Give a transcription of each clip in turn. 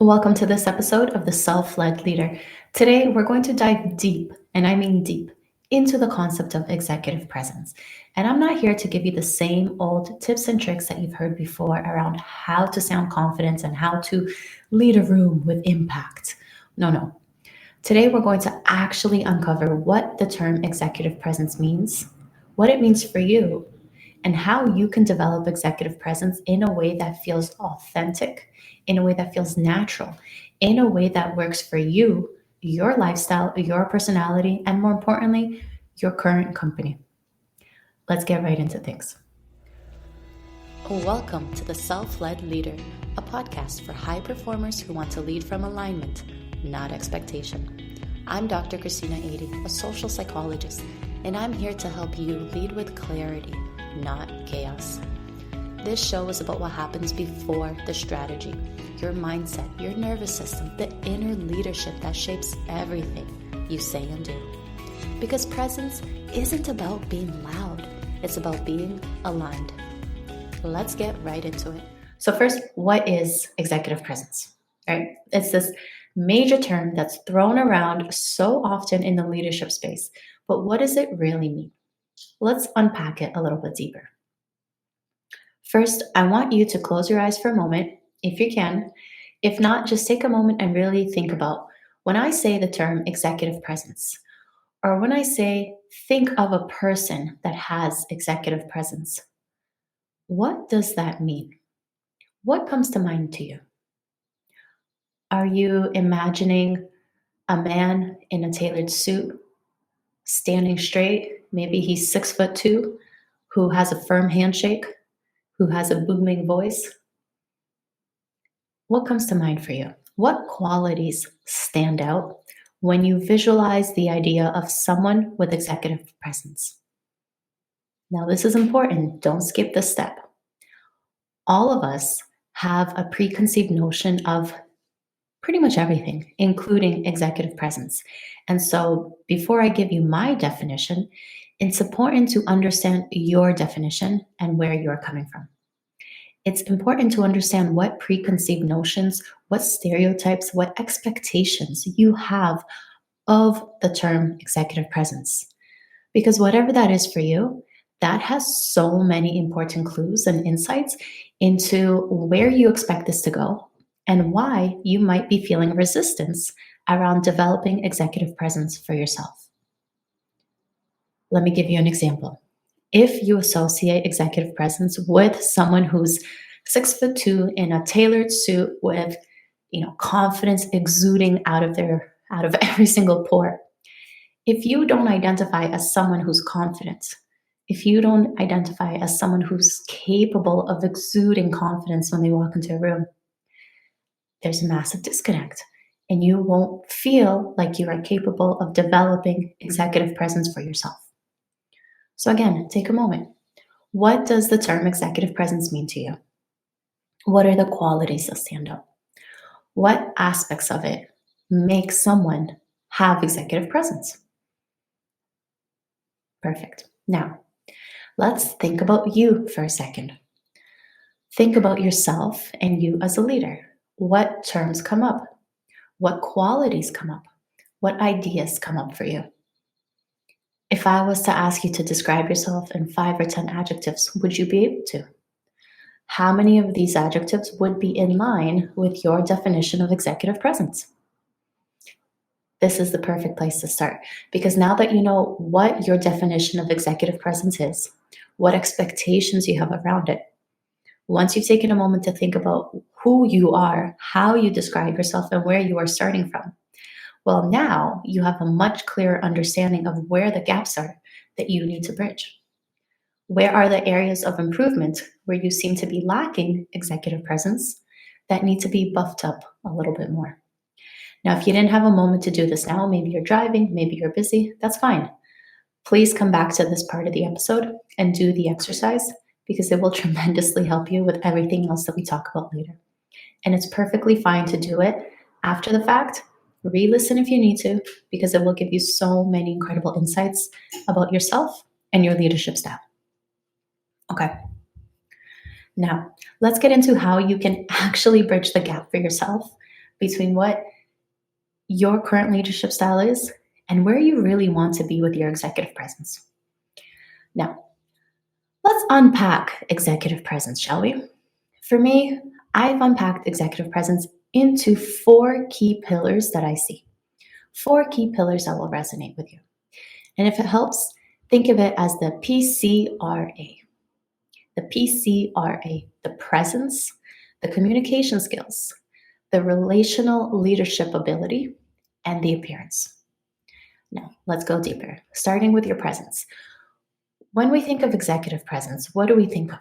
Welcome to this episode of The Self-Led Leader. Today, we're going to dive deep, and I mean deep, into the concept of executive presence. And I'm not here to give you the same old tips and tricks that you've heard before around how to sound confident and how to lead a room with impact. No. Today, we're going to actually uncover what the term executive presence means, what it means for you, and how you can develop executive presence in a way that feels authentic, in a way that feels natural, in a way that works for you, your lifestyle, your personality, and more importantly, your current company. Let's get right into things. Welcome to The Self-Led Leader, a podcast for high performers who want to lead from alignment, not expectation. I'm Dr. Christina Ady, a social psychologist, and I'm here to help you lead with clarity, not chaos. This show is about what happens before the strategy, your mindset, your nervous system, the inner leadership that shapes everything you say and do. Because presence isn't about being loud, it's about being aligned. Let's get right into it. So first, what is executive presence? Right? It's this major term that's thrown around so often in the leadership space, but what does it really mean? Let's unpack it a little bit deeper. First, I want you to close your eyes for a moment, if you can. If not, just take a moment and really think about when I say the term executive presence, or when I say think of a person that has executive presence. What does that mean? What comes to mind to you? Are you imagining a man in a tailored suit, standing straight? Maybe he's 6'2", who has a firm handshake, who has a booming voice. What comes to mind for you? What qualities stand out when you visualize the idea of someone with executive presence? Now, this is important. Don't skip this step. All of us have a preconceived notion of pretty much everything, including executive presence. And so before I give you my definition, it's important to understand your definition and where you're coming from. It's important to understand what preconceived notions, what stereotypes, what expectations you have of the term executive presence. Because whatever that is for you, that has so many important clues and insights into where you expect this to go and why you might be feeling resistance around developing executive presence for yourself. Let me give you an example. If you associate executive presence with someone who's 6'2" in a tailored suit with, confidence exuding out of every single pore. If you don't identify as someone who's confident, if you don't identify as someone who's capable of exuding confidence when they walk into a room, there's a massive disconnect, and you won't feel like you are capable of developing executive presence for yourself. So again, take a moment. What does the term executive presence mean to you? What are the qualities that stand out? What aspects of it make someone have executive presence? Perfect. Now, let's think about you for a second. Think about yourself and you as a leader. What terms come up? What qualities come up? What ideas come up for you? If I was to ask you to describe yourself in 5 or 10 adjectives, would you be able to? How many of these adjectives would be in line with your definition of executive presence? This is the perfect place to start, because now that you know what your definition of executive presence is, what expectations you have around it, once you've taken a moment to think about who you are, how you describe yourself, and where you are starting from, well, now you have a much clearer understanding of where the gaps are that you need to bridge. Where are the areas of improvement where you seem to be lacking executive presence that need to be buffed up a little bit more? Now, if you didn't have a moment to do this now, maybe you're driving, maybe you're busy, that's fine. Please come back to this part of the episode and do the exercise, because it will tremendously help you with everything else that we talk about later. And it's perfectly fine to do it after the fact. Re-listen if you need to, because it will give you so many incredible insights about yourself and your leadership style. Okay. Now, let's get into how you can actually bridge the gap for yourself between what your current leadership style is and where you really want to be with your executive presence. Now, let's unpack executive presence, shall we? For me, I've unpacked executive presence into 4 key pillars that I see. 4 key pillars that will resonate with you. And if it helps, think of it as the PCRA. The PCRA, the presence, the communication skills, the relational leadership ability, and the appearance. Now, let's go deeper, starting with your presence. When we think of executive presence, what do we think of?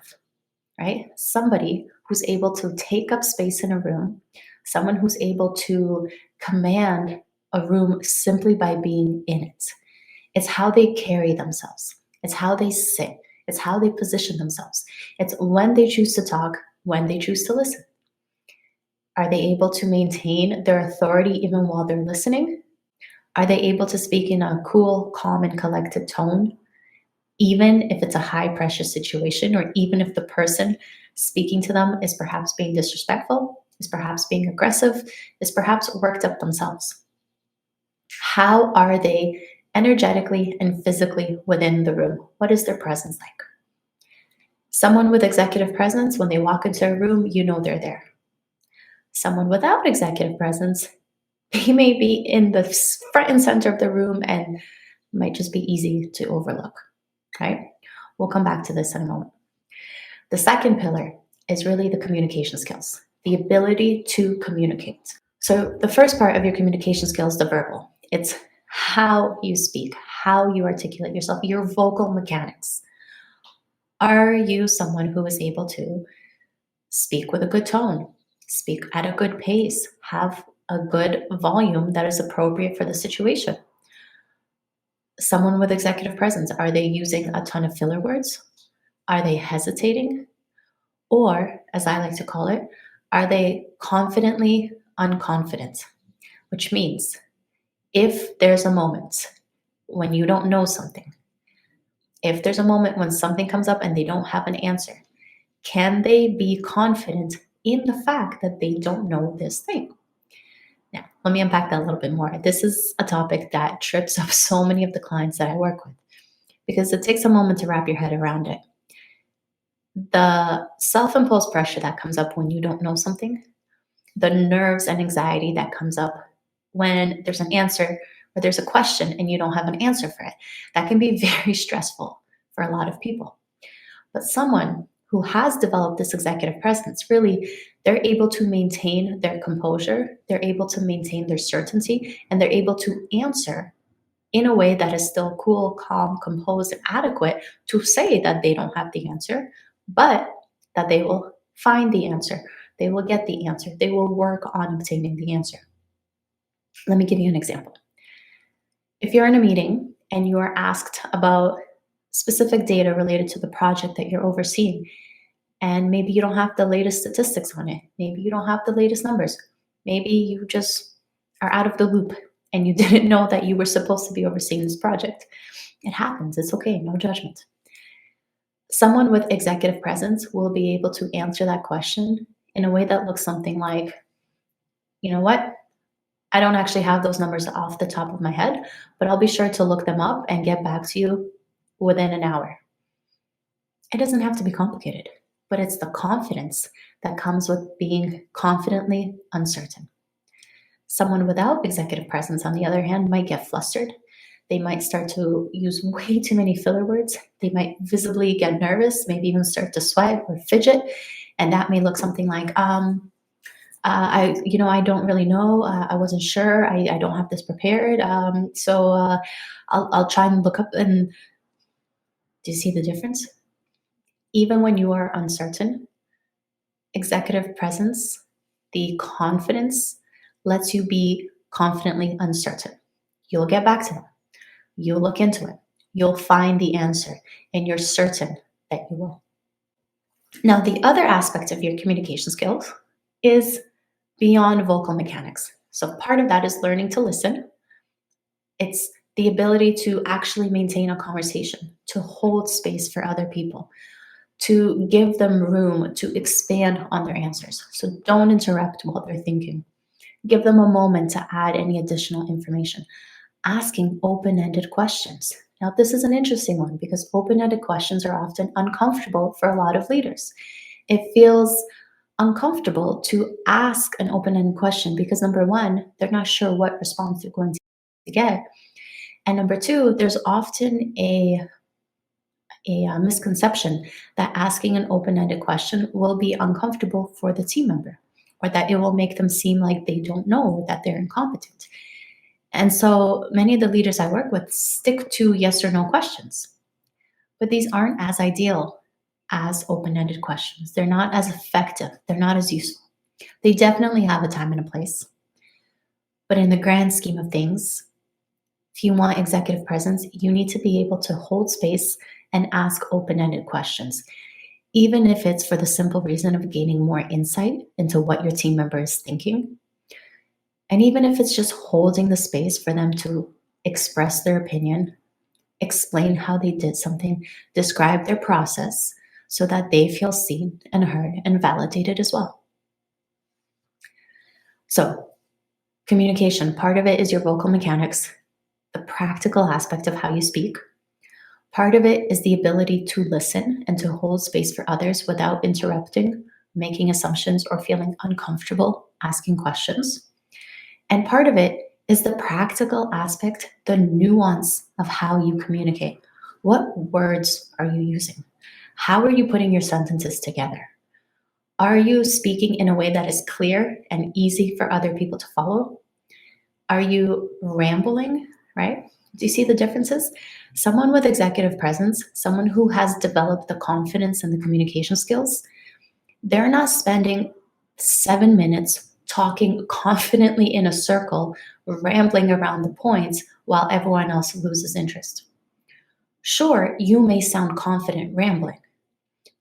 Right? Somebody who's able to take up space in a room, someone who's able to command a room simply by being in it. It's how they carry themselves. It's how they sit. It's how they position themselves. It's when they choose to talk, when they choose to listen. Are they able to maintain their authority even while they're listening? Are they able to speak in a cool, calm, and collected tone, even if it's a high pressure situation, or even if the person speaking to them is perhaps being disrespectful, is perhaps being aggressive, is perhaps worked up themselves? How are they energetically and physically within the room? What is their presence like? Someone with executive presence, when they walk into a room, you know they're there. Someone without executive presence, they may be in the front and center of the room and might just be easy to overlook. Okay? We'll come back to this in a moment. The second pillar is really the communication skills, the ability to communicate. So the first part of your communication skills, the verbal, it's how you speak, how you articulate yourself, your vocal mechanics. Are you someone who is able to speak with a good tone, speak at a good pace, have a good volume that is appropriate for the situation? Someone with executive presence, are they using a ton of filler words? Are they hesitating? Or, as I like to call it, are they confidently unconfident? Which means if there's a moment when you don't know something, if there's a moment when something comes up and they don't have an answer, can they be confident in the fact that they don't know this thing? Now, let me unpack that a little bit more. This is a topic that trips up so many of the clients that I work with because it takes a moment to wrap your head around it. The self-imposed pressure that comes up when you don't know something, the nerves and anxiety that comes up when there's an answer or there's a question and you don't have an answer for it, that can be very stressful for a lot of people. But someone who has developed this executive presence, really, they're able to maintain their composure, they're able to maintain their certainty, and they're able to answer in a way that is still cool, calm, composed, and adequate to say that they don't have the answer, but that they will find the answer. They will get the answer. They will work on obtaining the answer. Let me give you an example. If you're in a meeting and you are asked about specific data related to the project that you're overseeing, and maybe you don't have the latest statistics on it, maybe you don't have the latest numbers, maybe you just are out of the loop and you didn't know that you were supposed to be overseeing this project. It happens. It's okay. No judgment. Someone with executive presence will be able to answer that question in a way that looks something like, you know what? I don't actually have those numbers off the top of my head, but I'll be sure to look them up and get back to you within an hour. It doesn't have to be complicated, but it's the confidence that comes with being confidently uncertain. Someone without executive presence, on the other hand, might get flustered. They might start to use way too many filler words. They might visibly get nervous, maybe even start to sweat or fidget. And that may look something like, I don't really know. I wasn't sure. I don't have this prepared. I'll try and look up. And do you see the difference? Even when you are uncertain, executive presence, the confidence lets you be confidently uncertain. You'll get back to them. You'll look into it. You'll find the answer, and you're certain that you will. Now, the other aspect of your communication skills is beyond vocal mechanics. So part of that is learning to listen. It's the ability to actually maintain a conversation, to hold space for other people, to give them room to expand on their answers. So don't interrupt while they're thinking. Give them a moment to add any additional information. Asking open-ended questions. Now, this is an interesting one because open-ended questions are often uncomfortable for a lot of leaders. It feels uncomfortable to ask an open-ended question because number one, they're not sure what response they're going to get. And number two, there's often a misconception that asking an open-ended question will be uncomfortable for the team member, or that it will make them seem like they don't know, or that they're incompetent. And so many of the leaders I work with stick to yes or no questions, but these aren't as ideal as open-ended questions. They're not as effective. They're not as useful. They definitely have a time and a place. But in the grand scheme of things, if you want executive presence, you need to be able to hold space and ask open-ended questions, even if it's for the simple reason of gaining more insight into what your team member is thinking. And even if it's just holding the space for them to express their opinion, explain how they did something, describe their process so that they feel seen and heard and validated as well. So, communication, part of it is your vocal mechanics, the practical aspect of how you speak. Part of it is the ability to listen and to hold space for others without interrupting, making assumptions, or feeling uncomfortable asking questions. And part of it is the practical aspect, the nuance of how you communicate. What words are you using? How are you putting your sentences together? Are you speaking in a way that is clear and easy for other people to follow? Are you rambling, right? Do you see the differences? Someone with executive presence, someone who has developed the confidence and the communication skills, they're not spending 7 minutes talking confidently in a circle, rambling around the points while everyone else loses interest. Sure, you may sound confident rambling,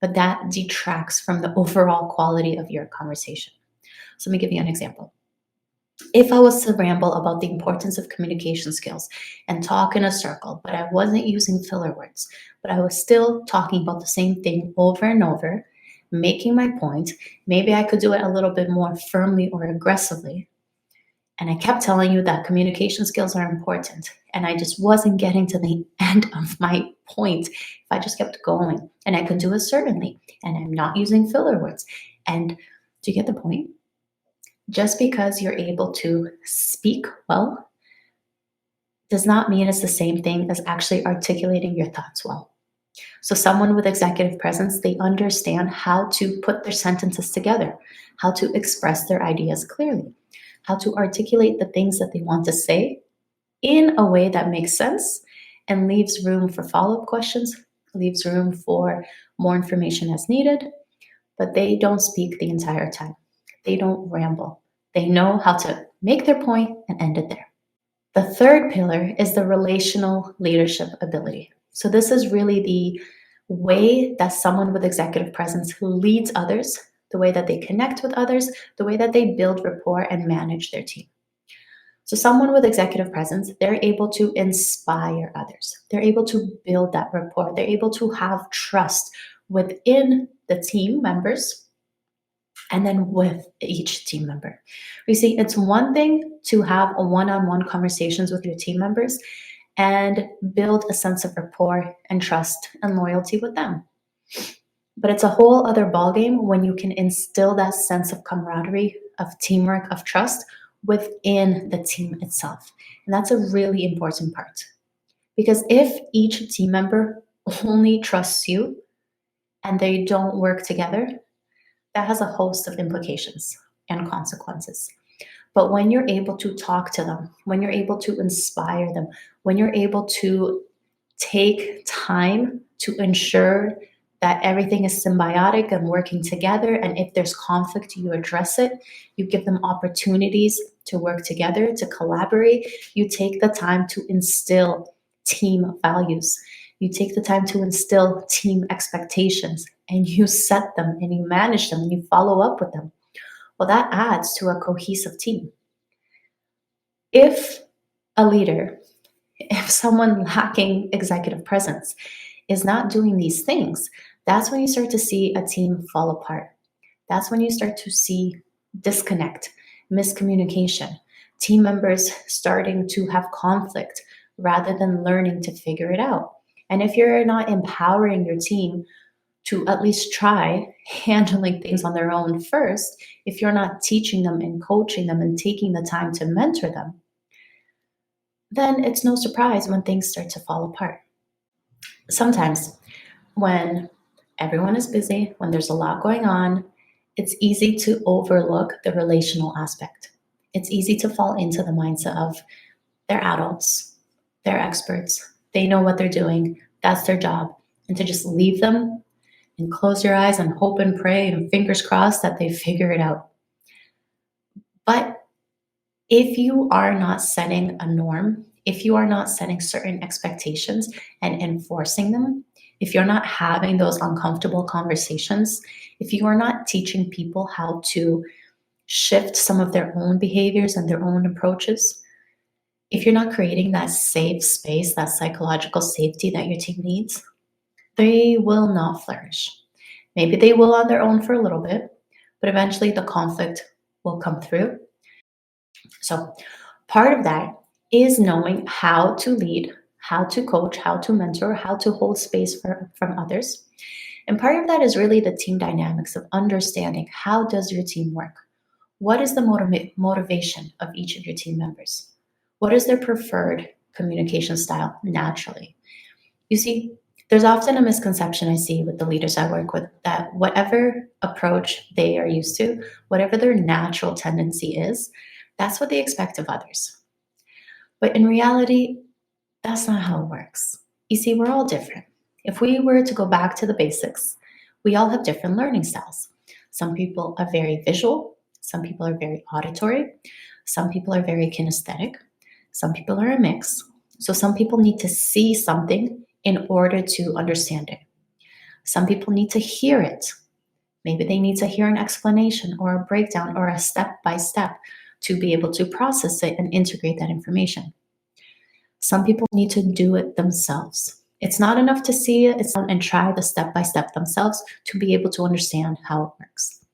but that detracts from the overall quality of your conversation. So let me give you an example. If I was to ramble about the importance of communication skills and talk in a circle, but I wasn't using filler words, but I was still talking about the same thing over and over, making my point, maybe I could do it a little bit more firmly or aggressively. And I kept telling you that communication skills are important. And I just wasn't getting to the end of my point if I just kept going. And I could do it certainly. And I'm not using filler words. And do you get the point? Just because you're able to speak well does not mean it's the same thing as actually articulating your thoughts well. So someone with executive presence, they understand how to put their sentences together, how to express their ideas clearly, how to articulate the things that they want to say in a way that makes sense and leaves room for follow-up questions, leaves room for more information as needed, but they don't speak the entire time. They don't ramble. They know how to make their point and end it there. The third pillar is the relational leadership ability. So this is really the way that someone with executive presence leads others, the way that they connect with others, the way that they build rapport and manage their team. So someone with executive presence, they're able to inspire others. They're able to build that rapport. They're able to have trust within the team members and then with each team member. You see, it's one thing to have a one-on-one conversations with your team members and build a sense of rapport and trust and loyalty with them. But it's a whole other ballgame when you can instill that sense of camaraderie, of teamwork, of trust within the team itself. And that's a really important part. Because if each team member only trusts you and they don't work together, that has a host of implications and consequences. But when you're able to talk to them, when you're able to inspire them, when you're able to take time to ensure that everything is symbiotic and working together, and if there's conflict, you address it, you give them opportunities to work together, to collaborate, you take the time to instill team values. You take the time to instill team expectations and you set them and you manage them and you follow up with them. Well, that adds to a cohesive team. If a leader, if someone lacking executive presence is not doing these things, that's when you start to see a team fall apart. That's when you start to see disconnect miscommunication, team members starting to have conflict rather than learning to figure it out. And if you're not empowering your team to at least try handling things on their own first, if you're not teaching them and coaching them and taking the time to mentor them, then it's no surprise when things start to fall apart. Sometimes, when everyone is busy, when there's a lot going on, it's easy to overlook the relational aspect. It's easy to fall into the mindset of they're adults, they're experts, they know what they're doing, that's their job, and to just leave them and close your eyes and hope and pray and fingers crossed that they figure it out. But if you are not setting a norm, if you are not setting certain expectations and enforcing them, if you're not having those uncomfortable conversations, if you are not teaching people how to shift some of their own behaviors and their own approaches, if you're not creating that safe space, that psychological safety that your team needs, they will not flourish. Maybe they will on their own for a little bit, but eventually the conflict will come through. So, part of that is knowing how to lead, how to coach, how to mentor, how to hold space from others. And part of that is really the team dynamics of understanding how does your team work? What is the motivation of each of your team members? What is their preferred communication style naturally? You see, there's often a misconception I see with the leaders I work with that whatever approach they are used to, whatever their natural tendency is, that's what they expect of others. But in reality, that's not how it works. You see, we're all different. If we were to go back to the basics, we all have different learning styles. Some people are very visual, some people are very auditory, some people are very kinesthetic, some people are a mix. So some people need to see something in order to understand it. Some people need to hear it. Maybe they need to hear an explanation or a breakdown or a step by step to be able to process it and integrate that information. Some people need to do it themselves. It's not enough to see it and try the step by step themselves to be able to understand how it works.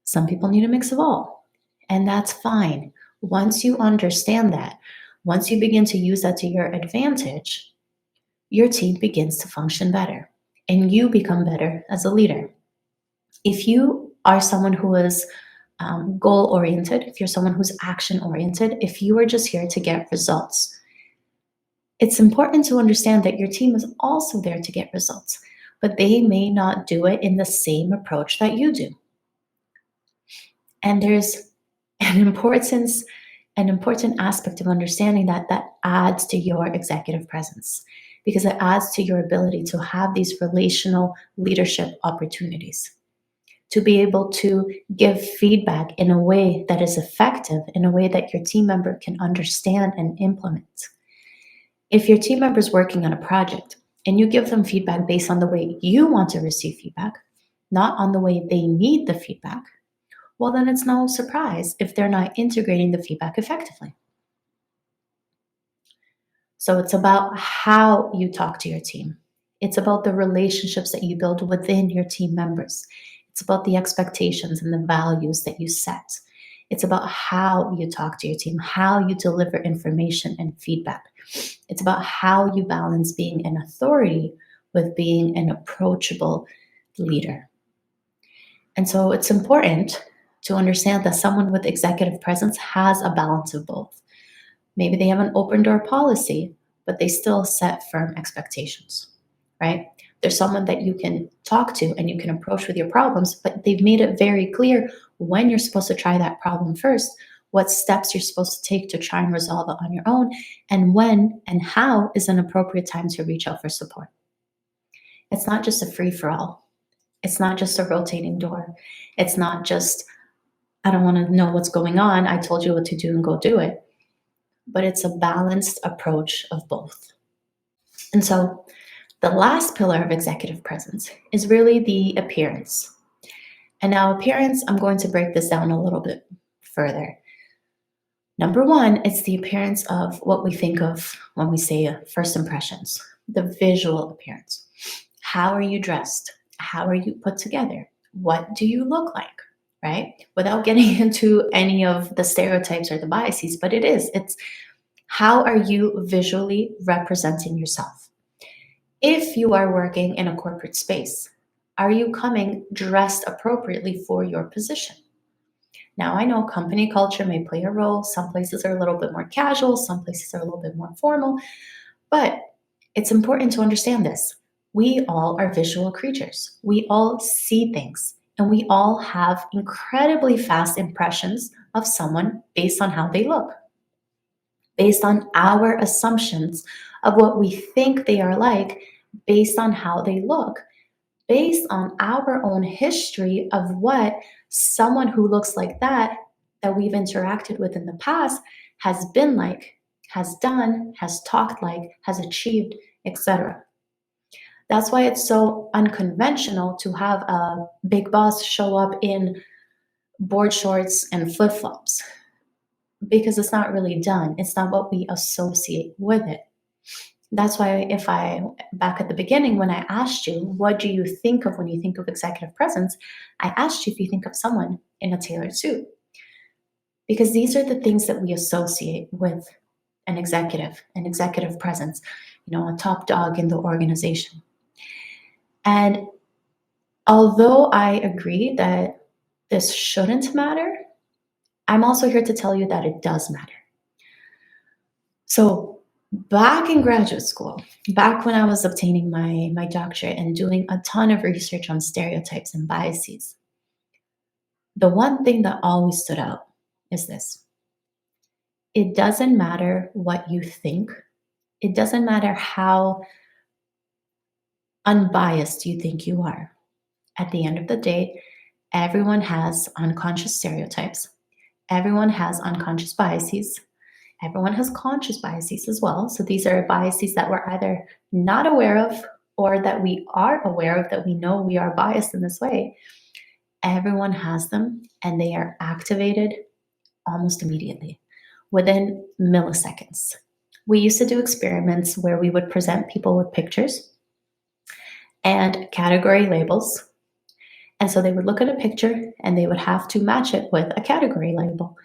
Some people need a mix of all, and that's fine. Once you understand that, once you begin to use that to your advantage, your team begins to function better and you become better as a leader. If you are someone who is goal oriented, if you're someone who's action oriented, if you are just here to get results, it's important to understand that your team is also there to get results, but they may not do it in the same approach that you do. And there's an important aspect of understanding that adds to your executive presence, because it adds to your ability to have these relational leadership opportunities, to be able to give feedback in a way that is effective, in a way that your team member can understand and implement. If your team member is working on a project and you give them feedback based on the way you want to receive feedback, not on the way they need the feedback, well, then it's no surprise if they're not integrating the feedback effectively. So it's about how you talk to your team. It's about the relationships that you build within your team members. It's about the expectations and the values that you set. It's about how you talk to your team, how you deliver information and feedback. It's about how you balance being an authority with being an approachable leader. And so it's important to understand that someone with executive presence has a balance of both. Maybe they have an open door policy, but they still set firm expectations, right? There's someone that you can talk to and you can approach with your problems, but they've made it very clear when you're supposed to try that problem first, what steps you're supposed to take to try and resolve it on your own, and when and how is an appropriate time to reach out for support. It's not just a free-for-all. It's not just a rotating door. It's not just, I don't want to know what's going on. I told you what to do and go do it. But it's a balanced approach of both. And so the last pillar of executive presence is really the appearance. And now appearance, I'm going to break this down a little bit further. Number one, it's the appearance of what we think of when we say first impressions, the visual appearance. How are you dressed? How are you put together? What do you look like? right? Without getting into any of the stereotypes or the biases, but it's how are you visually representing yourself? If you are working in a corporate space, are you coming dressed appropriately for your position? Now, I know company culture may play a role. Some places are a little bit more casual, some places are a little bit more formal, but it's important to understand this. We all are visual creatures. We all see things, and we all have incredibly fast impressions of someone based on how they look, based on our assumptions of what we think they are like, based on how they look, based on our own history of what someone who looks like that we've interacted with in the past has been like, has done, has talked like, has achieved, etc. That's why it's so unconventional to have a big boss show up in board shorts and flip-flops, because it's not really done. It's not what we associate with it. That's why if I, back at the beginning, when I asked you, what do you think of when you think of executive presence? I asked you if you think of someone in a tailored suit, because these are the things that we associate with an executive presence, a top dog in the organization. And although I agree that this shouldn't matter, I'm also here to tell you that it does matter. So back in graduate school, back when I was obtaining my doctorate and doing a ton of research on stereotypes and biases, the one thing that always stood out is this. It doesn't matter what you think. It doesn't matter how unbiased you think you are. At the end of the day, everyone has unconscious stereotypes. Everyone has unconscious biases. Everyone has conscious biases as well. So these are biases that we're either not aware of or that we are aware of, that we know we are biased in this way. Everyone has them, and they are activated almost immediately, within milliseconds. We used to do experiments where we would present people with pictures and category labels. And so they would look at a picture and they would have to match it with a category label.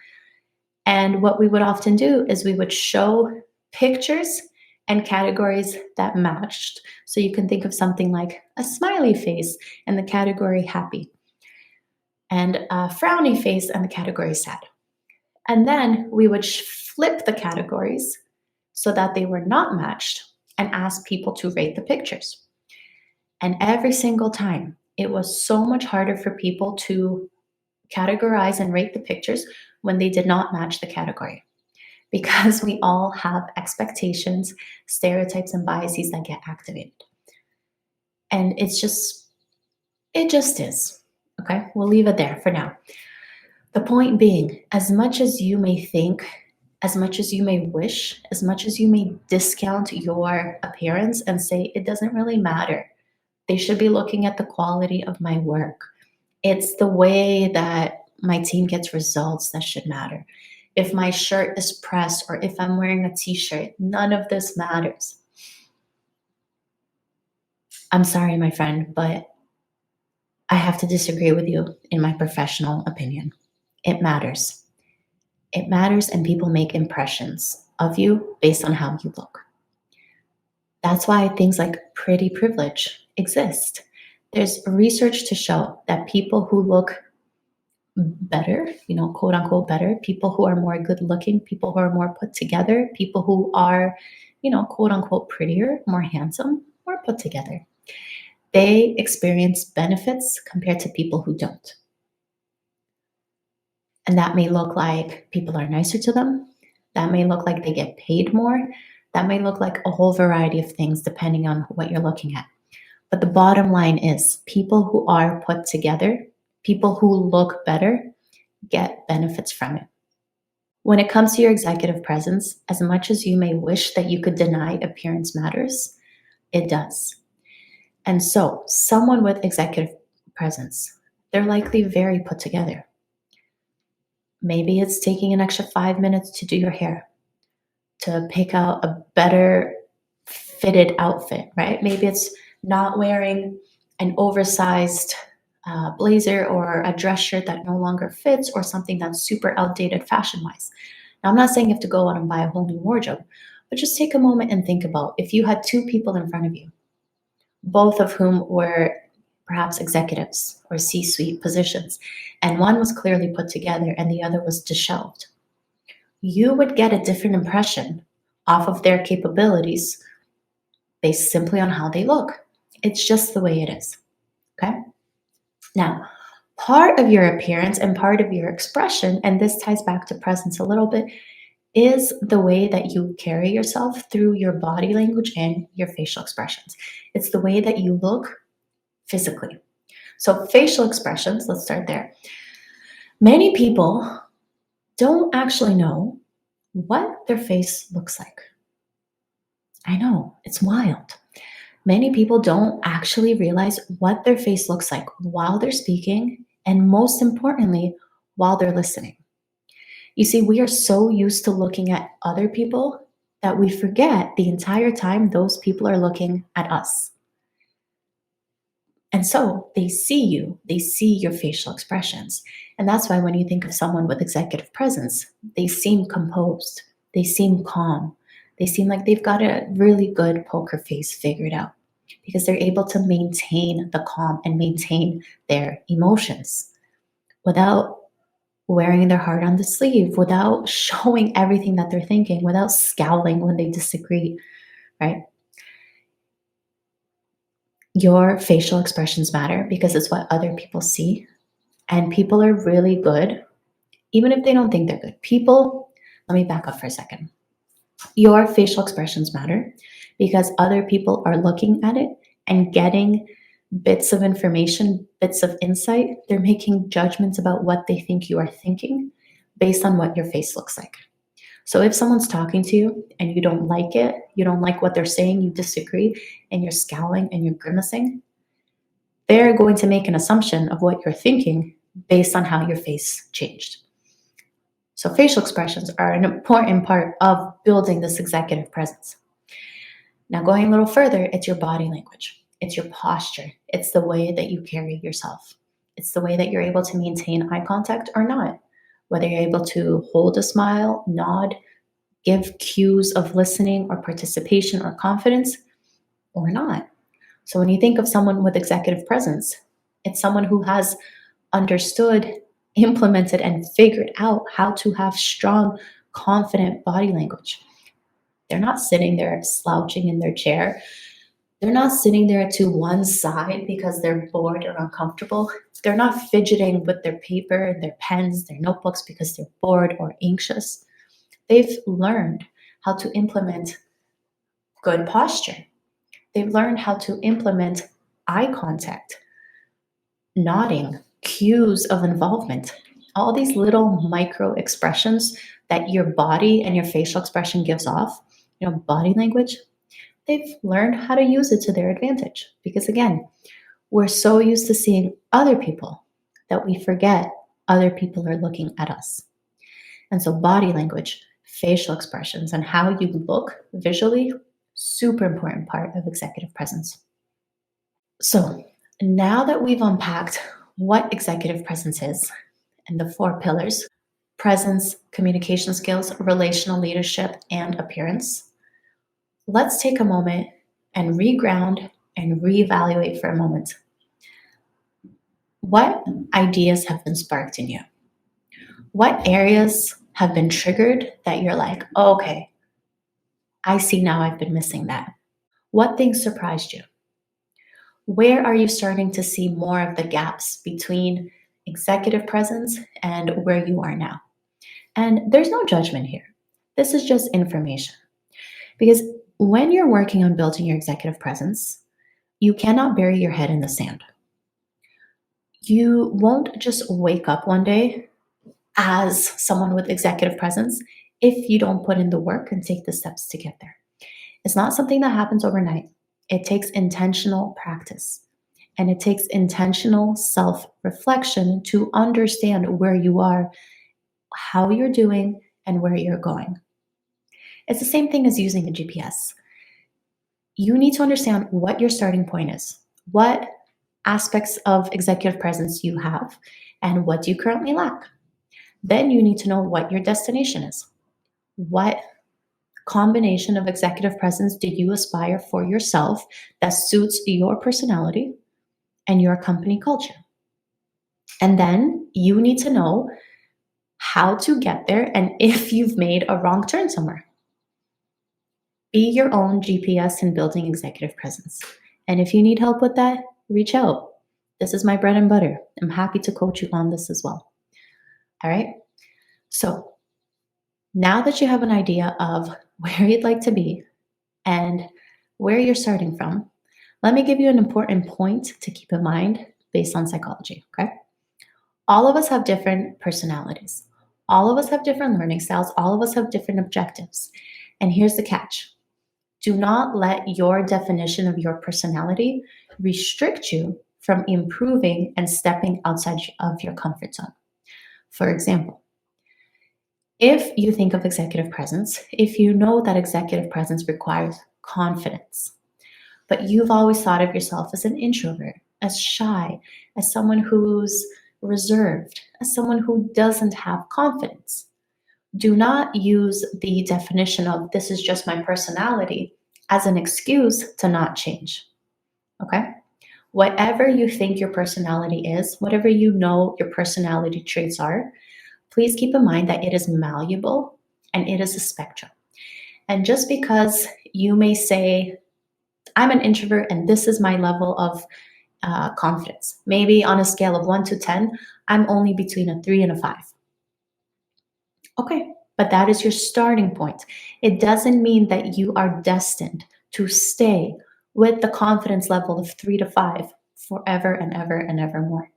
And what we would often do is we would show pictures and categories that matched. So you can think of something like a smiley face and the category happy, and a frowny face and the category sad. And then we would flip the categories so that they were not matched and ask people to rate the pictures. And every single time, it was so much harder for people to categorize and rate the pictures when they did not match the category, because we all have expectations, stereotypes, and biases that get activated. And it just is. Okay, we'll leave it there for now. The point being, as much as you may think, as much as you may wish, as much as you may discount your appearance and say it doesn't really matter, they should be looking at the quality of my work. It's the way that my team gets results that should matter. If my shirt is pressed or if I'm wearing a t-shirt, none of this matters. I'm sorry, my friend, but I have to disagree with you in my professional opinion. It matters. It matters, and people make impressions of you based on how you look. That's why things like pretty privilege exist. There's research to show that people who look better, quote unquote better, people who are more good looking, people who are more put together, people who are, quote unquote prettier, more handsome, more put together, they experience benefits compared to people who don't. And that may look like people are nicer to them. That may look like they get paid more. That may look like a whole variety of things depending on what you're looking at. But the bottom line is, people who are put together, people who look better, get benefits from it. When it comes to your executive presence, as much as you may wish that you could deny appearance matters, it does. And so, someone with executive presence, they're likely very put together. Maybe it's taking an extra 5 minutes to do your hair, to pick out a better fitted outfit, right? Maybe it's not wearing an oversized blazer or a dress shirt that no longer fits or something that's super outdated fashion wise. Now, I'm not saying you have to go out and buy a whole new wardrobe, but just take a moment and think about if you had two people in front of you, both of whom were perhaps executives or C suite positions, and one was clearly put together and the other was disheveled, you would get a different impression off of their capabilities based simply on how they look. It's just the way it is. Okay. Now, part of your appearance and part of your expression, and this ties back to presence a little bit, is the way that you carry yourself through your body language and your facial expressions. It's the way that you look physically. So, facial expressions, let's start there. Many people don't actually know what their face looks like. I know, it's wild. Many people don't actually realize what their face looks like while they're speaking, and most importantly, while they're listening. You see, we are so used to looking at other people that we forget the entire time those people are looking at us. And so they see your facial expressions. And that's why when you think of someone with executive presence, they seem composed, they seem calm, they seem like they've got a really good poker face figured out because they're able to maintain the calm and maintain their emotions without wearing their heart on the sleeve, without showing everything that they're thinking, without scowling when they disagree, right? Your facial expressions matter because it's what other people see. And people are really good, even if they don't think they're good. People, let me back up for a second. Your facial expressions matter because other people are looking at it and getting bits of information, bits of insight. They're making judgments about what they think you are thinking based on what your face looks like. So if someone's talking to you and you don't like it, you don't like what they're saying, you disagree, and you're scowling and you're grimacing, they're going to make an assumption of what you're thinking based on how your face changed. So facial expressions are an important part of building this executive presence. Now, going a little further, it's your body language. It's your posture. It's the way that you carry yourself. It's the way that you're able to maintain eye contact or not. Whether you're able to hold a smile, nod, give cues of listening or participation or confidence or not. So when you think of someone with executive presence, it's someone who has understood, implemented, and figured out how to have strong, confident body language. They're not sitting there slouching in their chair. They're not sitting there to one side because they're bored or uncomfortable. They're not fidgeting with their paper, their pens, their notebooks because they're bored or anxious. They've learned how to implement good posture. They've learned how to implement eye contact, nodding, cues of involvement, all these little micro expressions that your body and your facial expression gives off, body language, they've learned how to use it to their advantage. Because again, we're so used to seeing other people that we forget other people are looking at us. And so body language, facial expressions, and how you look visually, super important part of executive presence. So now that we've unpacked what executive presence is and the four pillars, presence, communication skills, relational leadership, and appearance, let's take a moment and reground and reevaluate for a moment. What ideas have been sparked in you? What areas have been triggered that you're like, oh, okay, I see now I've been missing that? What things surprised you? Where are you starting to see more of the gaps between executive presence and where you are now? And there's no judgment here. This is just information. Because when you're working on building your executive presence, you cannot bury your head in the sand. You won't just wake up one day as someone with executive presence if you don't put in the work and take the steps to get there. It's not something that happens overnight. It takes intentional practice and it takes intentional self-reflection to understand where you are, how you're doing, and where you're going. It's the same thing as using a GPS. You need to understand what your starting point is. What aspects of executive presence you have and what do you currently lack. Then you need to know what your destination is. What combination of executive presence do you aspire for yourself that suits your personality and your company culture? And then you need to know how to get there and if you've made a wrong turn somewhere. Be your own GPS in building executive presence. And if you need help with that, reach out. This is my bread and butter. I'm happy to coach you on this as well. All right. So now that you have an idea of where you'd like to be and where you're starting from, let me give you an important point to keep in mind based on psychology. Okay. All of us have different personalities. All of us have different learning styles. All of us have different objectives. And here's the catch. Do not let your definition of your personality restrict you from improving and stepping outside of your comfort zone. For example, if you think of executive presence, if you know that executive presence requires confidence, but you've always thought of yourself as an introvert, as shy, as someone who's reserved, as someone who doesn't have confidence, do not use the definition of this is just my personality as an excuse to not change. Okay? Whatever you think your personality is, whatever you know your personality traits are, please keep in mind that it is malleable and it is a spectrum. And just because you may say, I'm an introvert and this is my level of confidence, maybe on a scale of 1 to 10, I'm only between a 3 and a 5. Okay, but that is your starting point. It doesn't mean that you are destined to stay with the confidence level of 3 to 5 forever and ever and ever more.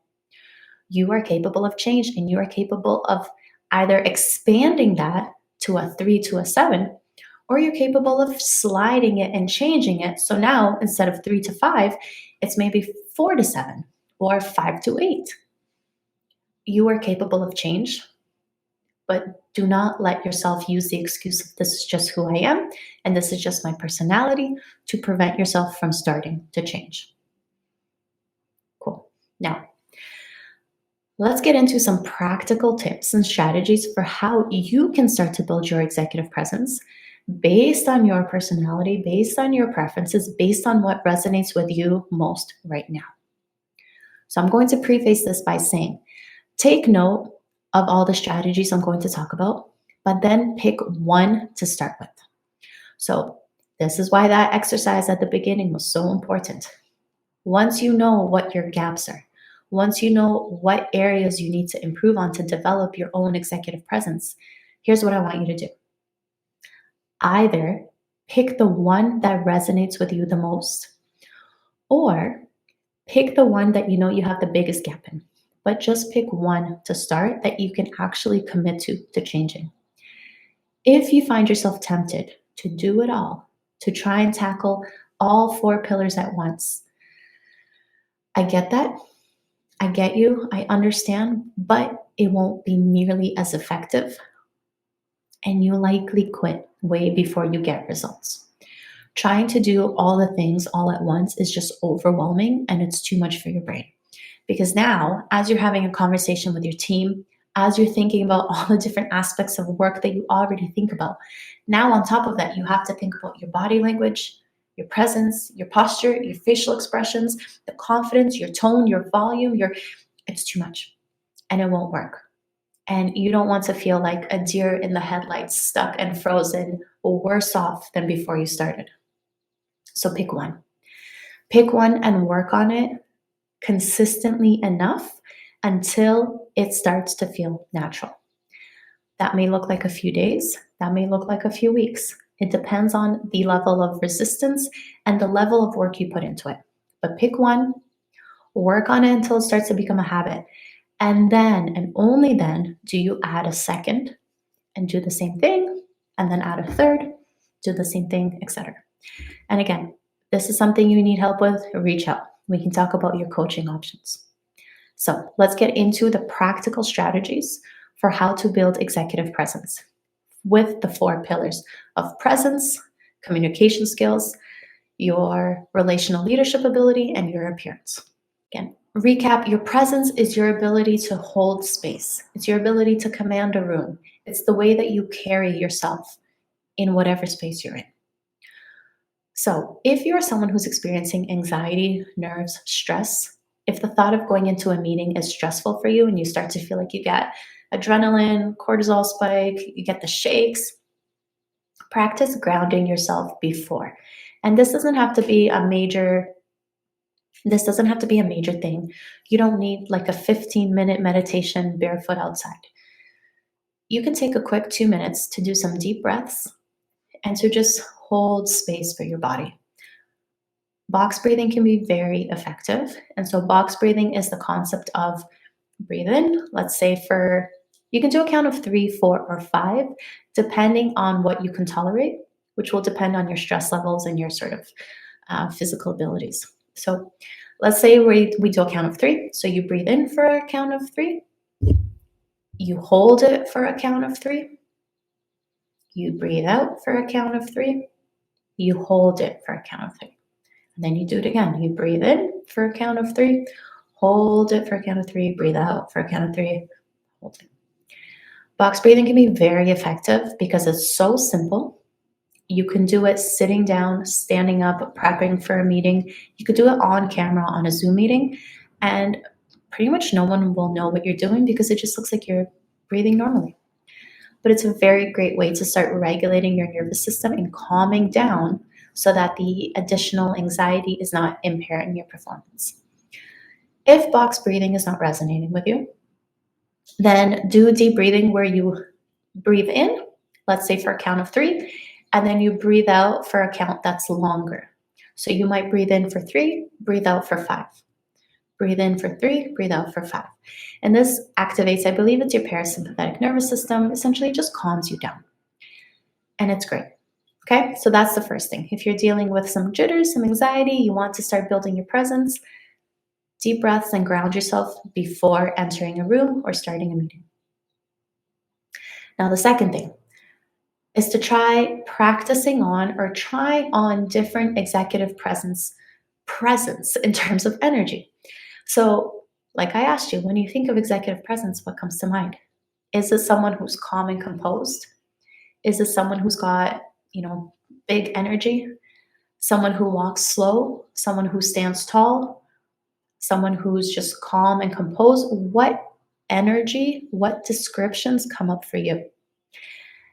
You are capable of change and you are capable of either expanding that to a 3 to a 7, or you're capable of sliding it and changing it. So now instead of 3 to 5, it's maybe 4 to 7 or 5 to 8. You are capable of change, but do not let yourself use the excuse of this is just who I am and this is just my personality to prevent yourself from starting to change. Cool. Now, let's get into some practical tips and strategies for how you can start to build your executive presence based on your personality, based on your preferences, based on what resonates with you most right now. So I'm going to preface this by saying, take note of all the strategies I'm going to talk about, but then pick one to start with. So this is why that exercise at the beginning was so important. Once you know what your gaps are, once you know what areas you need to improve on to develop your own executive presence, here's what I want you to do. Either pick the one that resonates with you the most, or pick the one that you know you have the biggest gap in. But just pick one to start that you can actually commit to changing. If you find yourself tempted to do it all, to try and tackle all 4 pillars at once, I get that. I get you. I understand, but it won't be nearly as effective. And you likely quit way before you get results. Trying to do all the things all at once is just overwhelming and it's too much for your brain. Because now, as you're having a conversation with your team, as you're thinking about all the different aspects of work that you already think about, now on top of that, you have to think about your body language, your presence, your posture, your facial expressions, the confidence, your tone, your volume, it's too much and it won't work. And you don't want to feel like a deer in the headlights, stuck and frozen, or worse off than before you started. So pick one. Pick one and work on it consistently enough until it starts to feel natural. That may look like a few days, that may look like a few weeks. It depends on the level of resistance and the level of work you put into it. But pick one, work on it until it starts to become a habit. And then, and only then, do you add a second and do the same thing, and then add a third, do the same thing, etc. And again, this is something you need help with, reach out. We can talk about your coaching options. So let's get into the practical strategies for how to build executive presence with the 4 pillars of presence, communication skills, your relational leadership ability, and your appearance. Again, recap, your presence is your ability to hold space. It's your ability to command a room. It's the way that you carry yourself in whatever space you're in. So if you're someone who's experiencing anxiety, nerves, stress, if the thought of going into a meeting is stressful for you and you start to feel like you get adrenaline, cortisol spike, you get the shakes, practice grounding yourself before. And this doesn't have to be a major thing. You don't need like a 15-minute meditation barefoot outside. You can take a quick 2 minutes to do some deep breaths and to just hold space for your body. Box breathing can be very effective. And so box breathing is the concept of breathe in, let's say you can do a count of 3, 4, or 5, depending on what you can tolerate, which will depend on your stress levels and your sort of physical abilities. So let's say we do a count of 3. So you breathe in for a count of 3. You hold it for a count of 3. You breathe out for a count of 3. You hold it for a count of 3. And then you do it again. You breathe in for a count of 3. Hold it for a count of 3. Breathe out for a count of 3. Hold it. Box breathing can be very effective because it's so simple. You can do it sitting down, standing up, prepping for a meeting. You could do it on camera on a Zoom meeting, and pretty much no one will know what you're doing because it just looks like you're breathing normally. But it's a very great way to start regulating your nervous system and calming down so that the additional anxiety is not impairing your performance. If box breathing is not resonating with you, then do deep breathing where you breathe in, let's say for a count of 3, and then you breathe out for a count that's longer. So you might breathe in for 3, breathe out for 5. Breathe in for 3, breathe out for 5. And this activates, I believe it's your parasympathetic nervous system, essentially just calms you down. And it's great. Okay, so that's the first thing. If you're dealing with some jitters, some anxiety, you want to start building your presence, deep breaths and ground yourself before entering a room or starting a meeting. Now, the second thing is to try different executive presence in terms of energy. So, like I asked you, when you think of executive presence, what comes to mind? Is it someone who's calm and composed? Is it someone who's got, big energy? Someone who walks slow? Someone who stands tall? Someone who's just calm and composed? What energy, what descriptions come up for you?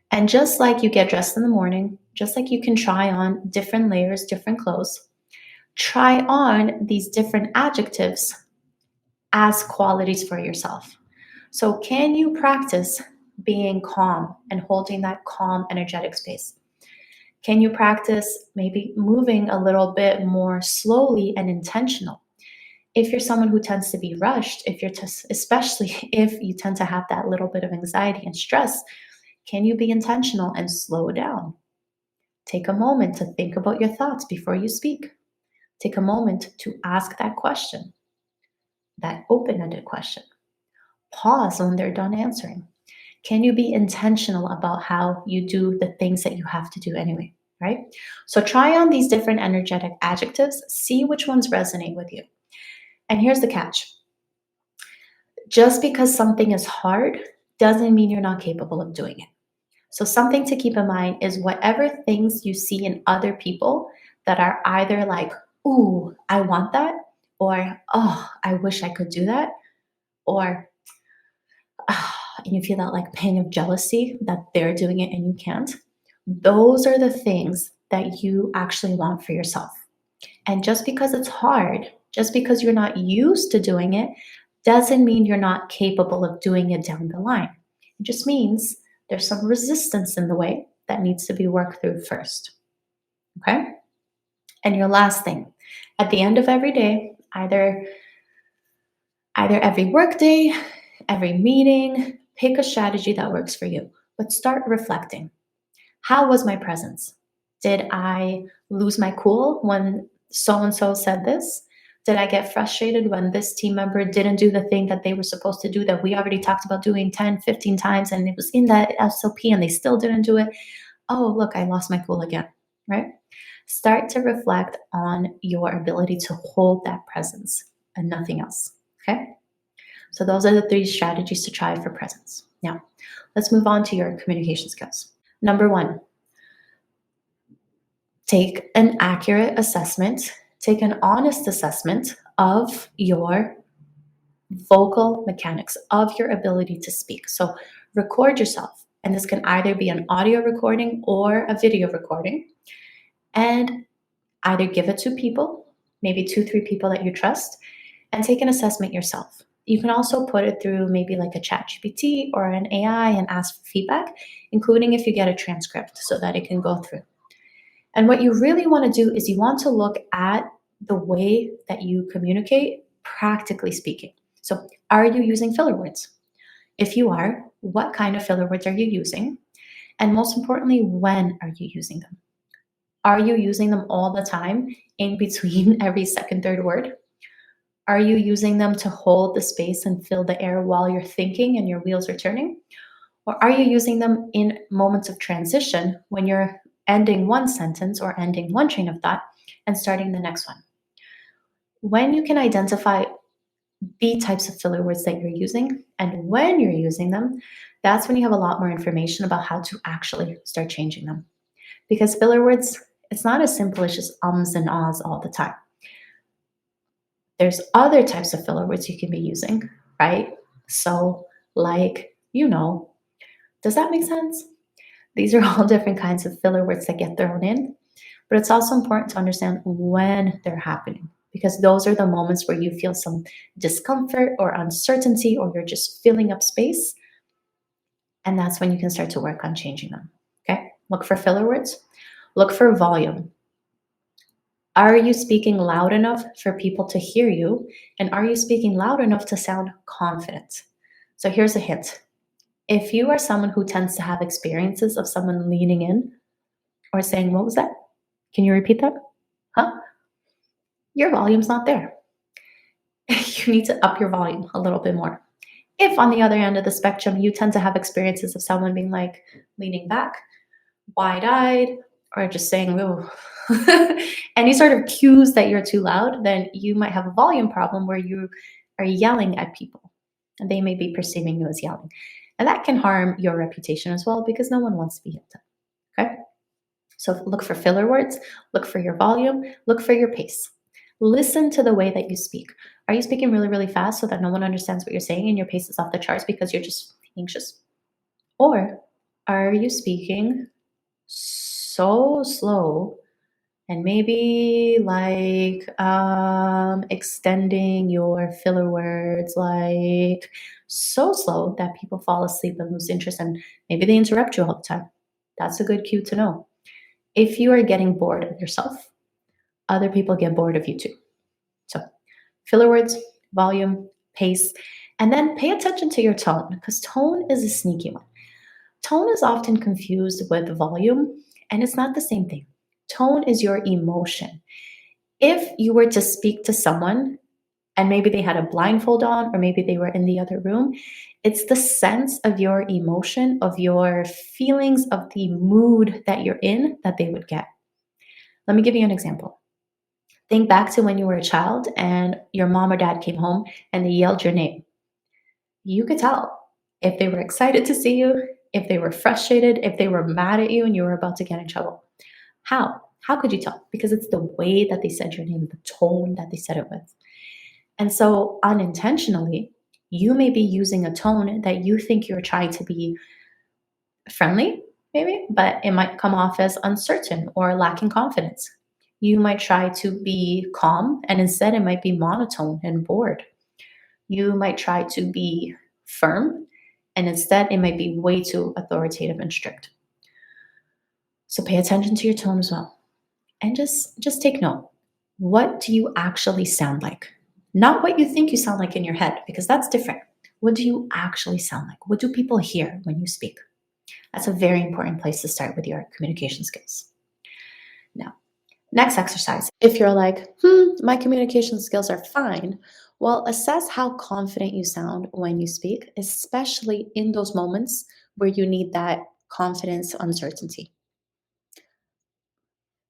And just like you get dressed in the morning, just like you can try on different layers, different clothes, try on these different adjectives as qualities for yourself. So can you practice being calm and holding that calm, energetic space? Can you practice maybe moving a little bit more slowly and intentional? If you're someone who tends to be rushed, especially if you tend to have that little bit of anxiety and stress, can you be intentional and slow down? Take a moment to think about your thoughts before you speak. Take a moment to ask that question, that open-ended question. Pause when they're done answering. Can you be intentional about how you do the things that you have to do anyway, right? So try on these different energetic adjectives, see which ones resonate with you. And here's the catch. Just because something is hard doesn't mean you're not capable of doing it. So something to keep in mind is whatever things you see in other people that are either like, ooh, I want that, or, oh, I wish I could do that, or, and you feel that like pang of jealousy that they're doing it and you can't. Those are the things that you actually want for yourself. And just because it's hard, just because you're not used to doing it, doesn't mean you're not capable of doing it down the line. It just means there's some resistance in the way that needs to be worked through first. Okay? And your last thing, at the end of every day, either every work day, every meeting, pick a strategy that works for you, but start reflecting. How was my presence? Did I lose my cool when so-and-so said this? Did I get frustrated when this team member didn't do the thing that they were supposed to do that we already talked about doing 10, 15 times and it was in that SOP and they still didn't do it? Oh, look, I lost my cool again, right? Start to reflect on your ability to hold that presence. and nothing else. Okay? So those are the 3 strategies to try for presence. Now, let's move on to your communication skills. Number 1, take an accurate assessment, take an honest assessment of your vocal mechanics, of your ability to speak. So record yourself, and this can either be an audio recording or a video recording, and either give it to people, maybe 2, 3 people that you trust, and take an assessment yourself. You can also put it through maybe like a ChatGPT or an AI and ask for feedback, including if you get a transcript so that it can go through. And what you really want to do is you want to look at the way that you communicate, practically speaking. So, are you using filler words? If you are, what kind of filler words are you using? And most importantly, when are you using them? Are you using them all the time in between every second, third word? Are you using them to hold the space and fill the air while you're thinking and your wheels are turning? Or are you using them in moments of transition when you're ending one sentence or ending one train of thought and starting the next one? When you can identify the types of filler words that you're using and when you're using them, that's when you have a lot more information about how to actually start changing them. Because filler words, it's not as simple as just ums and ahs all the time. There's other types of filler words you can be using, right? So, like, does that make sense? These are all different kinds of filler words that get thrown in, but it's also important to understand when they're happening because those are the moments where you feel some discomfort or uncertainty or you're just filling up space. And that's when you can start to work on changing them. Okay? Look for filler words. Look for volume. Are you speaking loud enough for people to hear you? And are you speaking loud enough to sound confident? So here's a hint. If you are someone who tends to have experiences of someone leaning in or saying, "What was that? Can you repeat that? Huh?" Your volume's not there. You need to up your volume a little bit more. If on the other end of the spectrum, you tend to have experiences of someone being like leaning back, wide-eyed, or just saying, "Whoa," any sort of cues that you're too loud, then you might have a volume problem where you are yelling at people and they may be perceiving you as yelling. And that can harm your reputation as well because no one wants to be yelled at. Okay? So look for filler words, look for your volume, look for your pace. Listen to the way that you speak. Are you speaking really, really fast so that no one understands what you're saying and your pace is off the charts because you're just anxious? Or are you speaking so slow and maybe like extending your filler words like so slow that people fall asleep and lose interest and maybe they interrupt you all the time? That's a good cue to know. If you are getting bored of yourself, other people get bored of you too. So filler words, volume, pace, and then pay attention to your tone because tone is a sneaky one. Tone is often confused with volume, and it's not the same thing. Tone is your emotion. If you were to speak to someone and maybe they had a blindfold on or maybe they were in the other room, it's the sense of your emotion, of your feelings, of the mood that you're in that they would get. Let me give you an example. Think back to when you were a child and your mom or dad came home and they yelled your name. You could tell if they were excited to see you, if they were frustrated, if they were mad at you and you were about to get in trouble. How? How could you tell? Because it's the way that they said your name, the tone that they said it with. And so unintentionally, you may be using a tone that you think you're trying to be friendly, maybe, but it might come off as uncertain or lacking confidence. You might try to be calm, and instead it might be monotone and bored. You might try to be firm, and instead it might be way too authoritative and strict. So pay attention to your tone as well. And just take note. What do you actually sound like? Not what you think you sound like in your head, because that's different. What do you actually sound like? What do people hear when you speak? That's a very important place to start with your communication skills. Now, next exercise. If you're like, my communication skills are fine, well, assess how confident you sound when you speak, especially in those moments where you need that confidence uncertainty.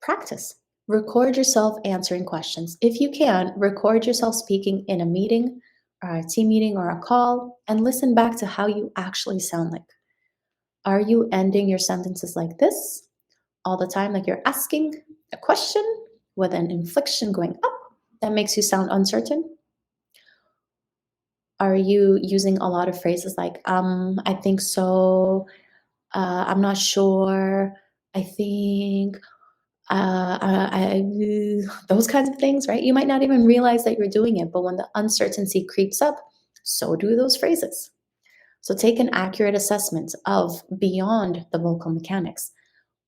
Practice. Record yourself answering questions. If you can, record yourself speaking in a meeting or a team meeting or a call and listen back to how you actually sound like. Are you ending your sentences like this all the time, like you're asking a question with an inflection going up that makes you sound uncertain? Are you using a lot of phrases like, I think so, I'm not sure, I think, those kinds of things, right? You might not even realize that you're doing it, but when the uncertainty creeps up, so do those phrases. So take an accurate assessment of beyond the vocal mechanics.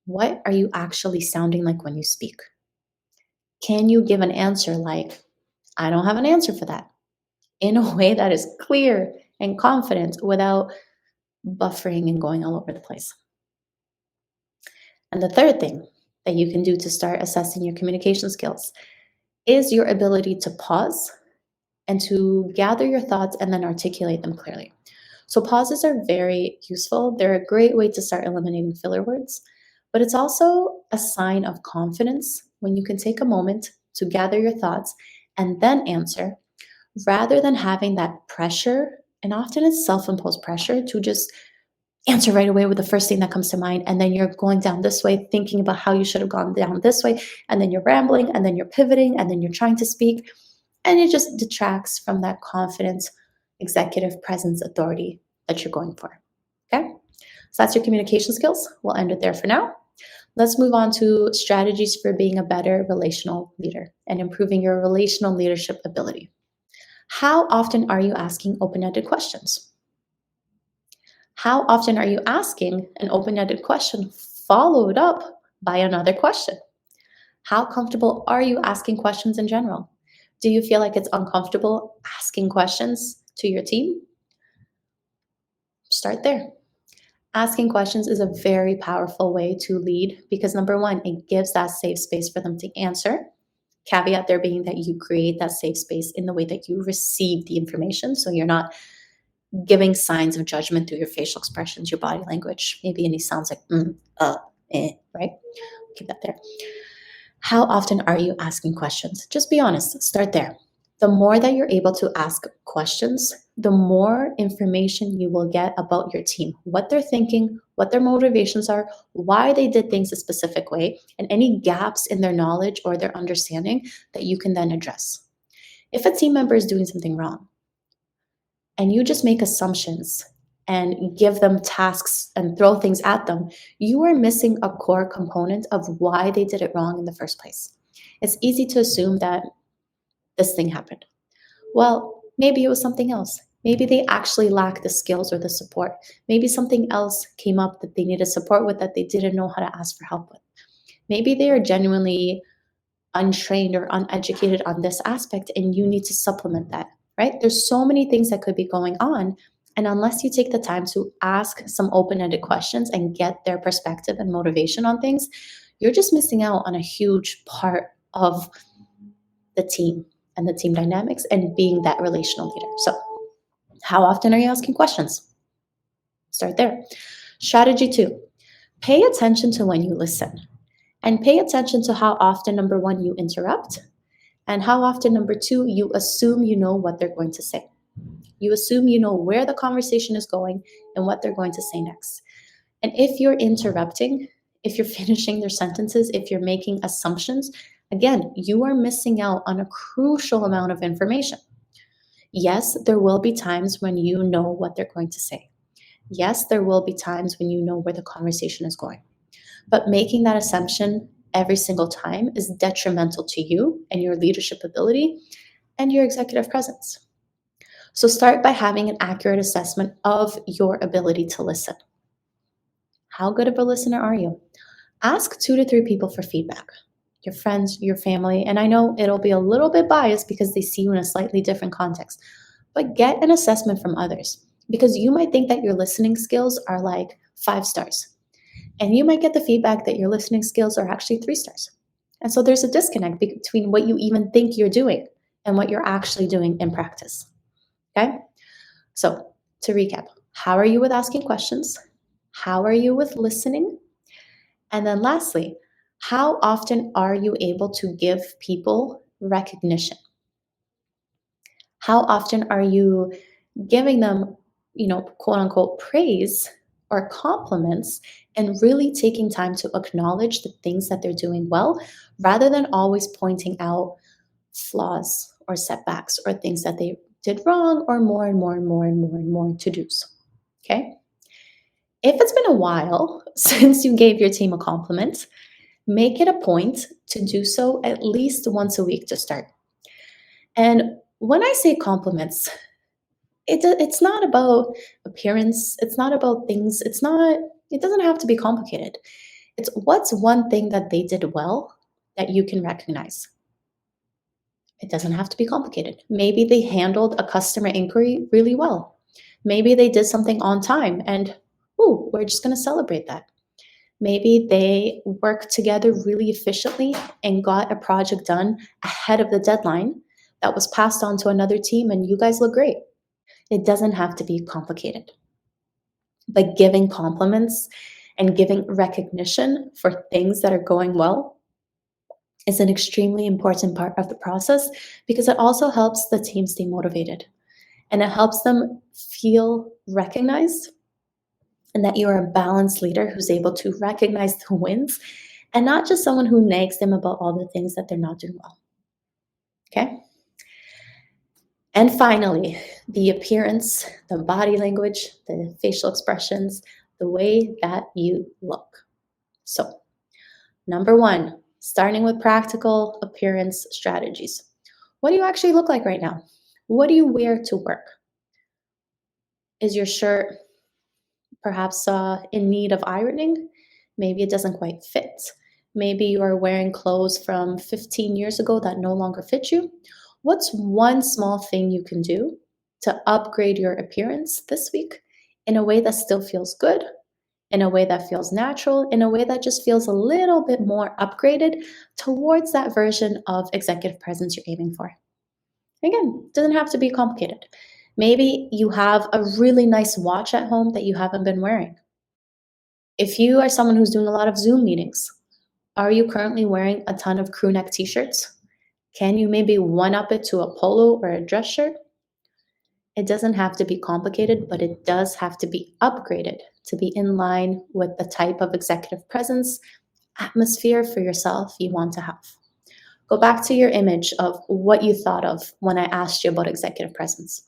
What are you actually sounding like when you speak? Can you give an answer like, I don't have an answer for that, in a way that is clear and confident without buffering and going all over the place? And the third thing that you can do to start assessing your communication skills is your ability to pause and to gather your thoughts and then articulate them clearly. So, pauses are very useful. They're a great way to start eliminating filler words, but it's also a sign of confidence when you can take a moment to gather your thoughts and then answer rather than having that pressure. And often it's self imposed pressure to just answer right away with the first thing that comes to mind. And then you're going down this way, thinking about how you should have gone down this way. And then you're rambling, and then you're pivoting, and then you're trying to speak. And it just detracts from that confident executive presence authority that you're going for. Okay? So that's your communication skills. We'll end it there for now. Let's move on to strategies for being a better relational leader and improving your relational leadership ability. How often are you asking open ended questions? How often are you asking an open ended question followed up by another question? How comfortable are you asking questions in general? Do you feel like it's uncomfortable asking questions to your team? Start there. Asking questions is a very powerful way to lead because, number one, it gives that safe space for them to answer. Caveat there being that you create that safe space in the way that you receive the information. So you're not giving signs of judgment through your facial expressions, your body language, maybe any sounds like right? Keep that there. How often are you asking questions? Just be honest. Start there. The more that you're able to ask questions, the more information you will get about your team, what they're thinking, what their motivations are, why they did things a specific way, and any gaps in their knowledge or their understanding that you can then address. If a team member is doing something wrong and you just make assumptions and give them tasks and throw things at them, you are missing a core component of why they did it wrong in the first place. It's easy to assume that this thing happened. Well, maybe it was something else. Maybe they actually lack the skills or the support. Maybe something else came up that they needed support with that they didn't know how to ask for help with. Maybe they are genuinely untrained or uneducated on this aspect and you need to supplement that, right? There's so many things that could be going on. And unless you take the time to ask some open ended questions and get their perspective and motivation on things, you're just missing out on a huge part of the team and the team dynamics and being that relational leader. So, how often are you asking questions? Start there. Strategy 2, pay attention to when you listen and pay attention to how often, number one, you interrupt and how often, number two, you assume you know what they're going to say. You assume you know where the conversation is going and what they're going to say next. And if you're interrupting, if you're finishing their sentences, if you're making assumptions, again, you are missing out on a crucial amount of information. Yes, there will be times when you know what they're going to say. Yes, there will be times when you know where the conversation is going. But making that assumption every single time is detrimental to you and your leadership ability and your executive presence. So start by having an accurate assessment of your ability to listen. How good of a listener are you? Ask 2 to 3 people for feedback. Your friends, your family, and I know it'll be a little bit biased because they see you in a slightly different context, but get an assessment from others because you might think that your listening skills are like 5 stars, and you might get the feedback that your listening skills are actually 3 stars. And so there's a disconnect between what you even think you're doing and what you're actually doing in practice. Okay? So to recap, how are you with asking questions? How are you with listening? And then lastly, How often are you able to give people recognition? How often are you giving them, quote unquote, praise or compliments and really taking time to acknowledge the things that they're doing well rather than always pointing out flaws or setbacks or things that they did wrong or more and more and more and more and more to dos? Okay. If it's been a while since you gave your team a compliment, make it a point to do so at least once a week to start. And when I say compliments, it's not about appearance, it's not about things, it doesn't have to be complicated. It's what's one thing that they did well that you can recognize. It doesn't have to be complicated. Maybe they handled a customer inquiry really well. Maybe they did something on time and, ooh, we're just going to celebrate that. Maybe they worked together really efficiently and got a project done ahead of the deadline that was passed on to another team, and you guys look great. It doesn't have to be complicated. But giving compliments and giving recognition for things that are going well is an extremely important part of the process because it also helps the team stay motivated and it helps them feel recognized and that you are a balanced leader who's able to recognize the wins and not just someone who nags them about all the things that they're not doing well. Okay? And finally, the appearance, the body language, the facial expressions, the way that you look. So, number one, starting with practical appearance strategies. What do you actually look like right now? What do you wear to work? Is your shirt perhaps in need of ironing? Maybe it doesn't quite fit. Maybe you are wearing clothes from 15 years ago that no longer fit you. What's one small thing you can do to upgrade your appearance this week in a way that still feels good, in a way that feels natural, in a way that just feels a little bit more upgraded towards that version of executive presence you're aiming for? Again, it doesn't have to be complicated. Maybe you have a really nice watch at home that you haven't been wearing. If you are someone who's doing a lot of Zoom meetings, are you currently wearing a ton of crew neck t-shirts? Can you maybe one up it to a polo or a dress shirt? It doesn't have to be complicated, but it does have to be upgraded to be in line with the type of executive presence atmosphere for yourself you want to have. Go back to your image of what you thought of when I asked you about executive presence.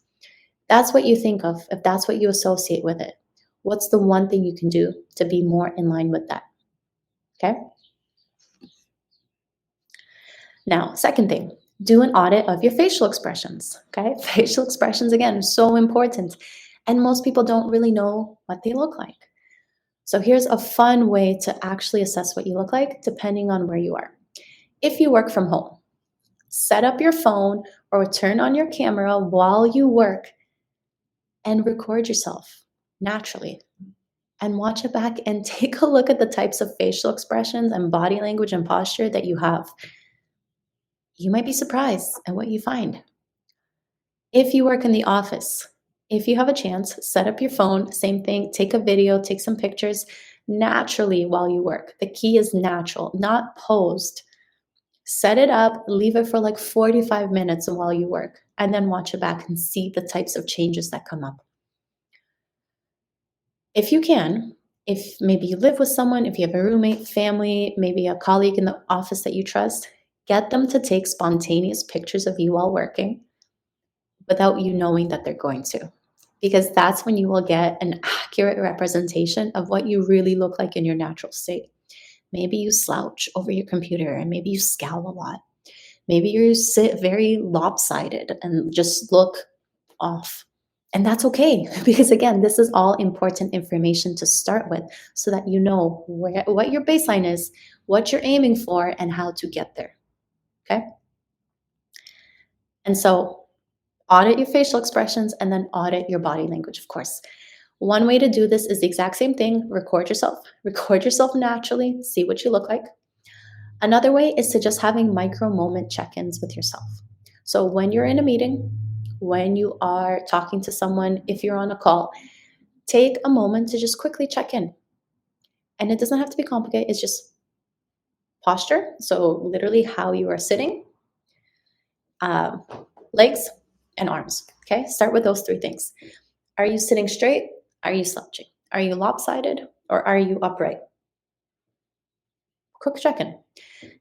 That's what you think of, if that's what you associate with it. What's the one thing you can do to be more in line with that? Okay? Now, second thing, do an audit of your facial expressions. Okay? Facial expressions, again, so important. And most people don't really know what they look like. So here's a fun way to actually assess what you look like depending on where you are. If you work from home, set up your phone or turn on your camera while you work and record yourself naturally and watch it back and take a look at the types of facial expressions and body language and posture that you have. You might be surprised at what you find. If you work in the office, if you have a chance, set up your phone, same thing, take a video, take some pictures naturally while you work. The key is natural, not posed. Set it up, leave it for like 45 minutes while you work, and then watch it back and see the types of changes that come up. If you can, if maybe you live with someone, if you have a roommate, family, maybe a colleague in the office that you trust, get them to take spontaneous pictures of you while working without you knowing that they're going to. Because that's when you will get an accurate representation of what you really look like in your natural state. Maybe you slouch over your computer and maybe you scowl a lot. Maybe you sit very lopsided and just look off. And that's okay, because again, this is all important information to start with so that you know what your baseline is, what you're aiming for, and how to get there. Okay? And so audit your facial expressions and then audit your body language, of course. One way to do this is the exact same thing. Record yourself naturally, see what you look like. Another way is to just having micro moment check-ins with yourself. So when you're in a meeting, when you are talking to someone, if you're on a call, take a moment to just quickly check in. And it doesn't have to be complicated. It's just posture, so literally how you are sitting, um, legs, and arms. Okay, start with those three things. Are you sitting straight? Are you slouching? Are you lopsided or are you upright? Quick check in.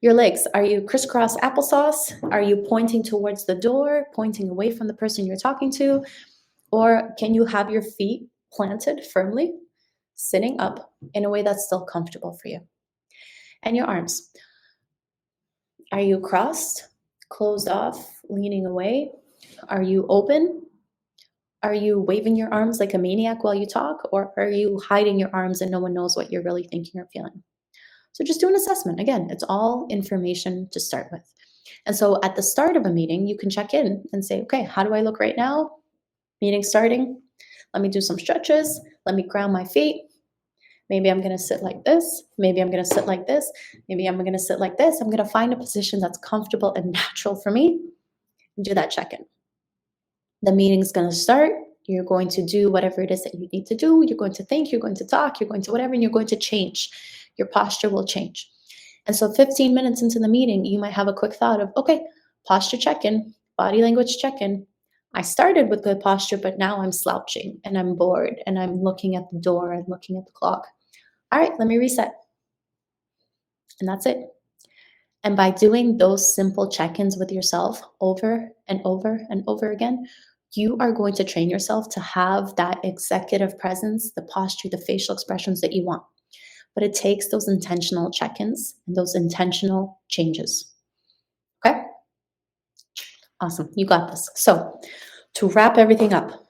Your legs, are you crisscross applesauce? Are you pointing towards the door, pointing away from the person you're talking to? Or can you have your feet planted firmly, sitting up in a way that's still comfortable for you? And your arms, are you crossed, closed off, leaning away? Are you open? Are you waving your arms like a maniac while you talk? Or are you hiding your arms and no one knows what you're really thinking or feeling? So just do an assessment. Again, it's all information to start with. And so at the start of a meeting, you can check in and say, okay, how do I look right now? Meeting starting. Let me do some stretches. Let me ground my feet. Maybe I'm going to sit like this. Maybe I'm going to sit like this. Maybe I'm going to sit like this. I'm going to find a position that's comfortable and natural for me and do that check-in. The meeting's going to start. You're going to do whatever it is that you need to do. You're going to think, you're going to talk, you're going to whatever, and you're going to change. Your posture will change. And so 15 minutes into the meeting, you might have a quick thought of, okay, posture check-in, body language check-in. I started with good posture, but now I'm slouching and I'm bored and I'm looking at the door and looking at the clock. All right, let me reset. And that's it. And by doing those simple check-ins with yourself over and over and over again, you are going to train yourself to have that executive presence, the posture, the facial expressions that you want. But it takes those intentional check-ins and those intentional changes. Okay? Awesome. You got this. So, to wrap everything up,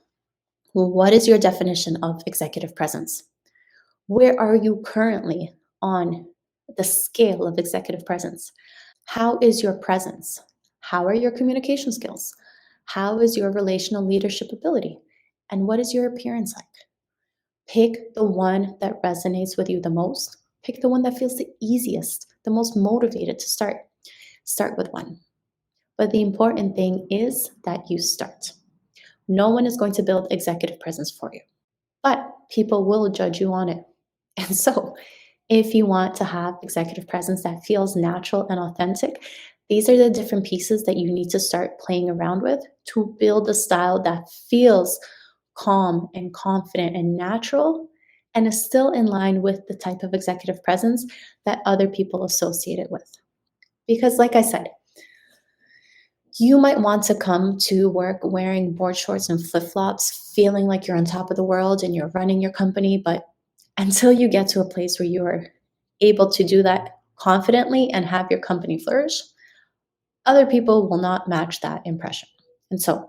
what is your definition of executive presence? Where are you currently on the scale of executive presence? How is your presence? How are your communication skills? How is your relational leadership ability? And what is your appearance like? Pick the one that resonates with you the most. Pick the one that feels the easiest, the most motivated to start. Start with one. But the important thing is that you start. No one is going to build executive presence for you, but people will judge you on it. And so, if you want to have executive presence that feels natural and authentic, these are the different pieces that you need to start playing around with to build a style that feels calm and confident and natural and is still in line with the type of executive presence that other people associate it with. Because, like I said, you might want to come to work wearing board shorts and flip-flops, feeling like you're on top of the world and you're running your company, but until you get to a place where you are able to do that confidently and have your company flourish, other people will not match that impression. And so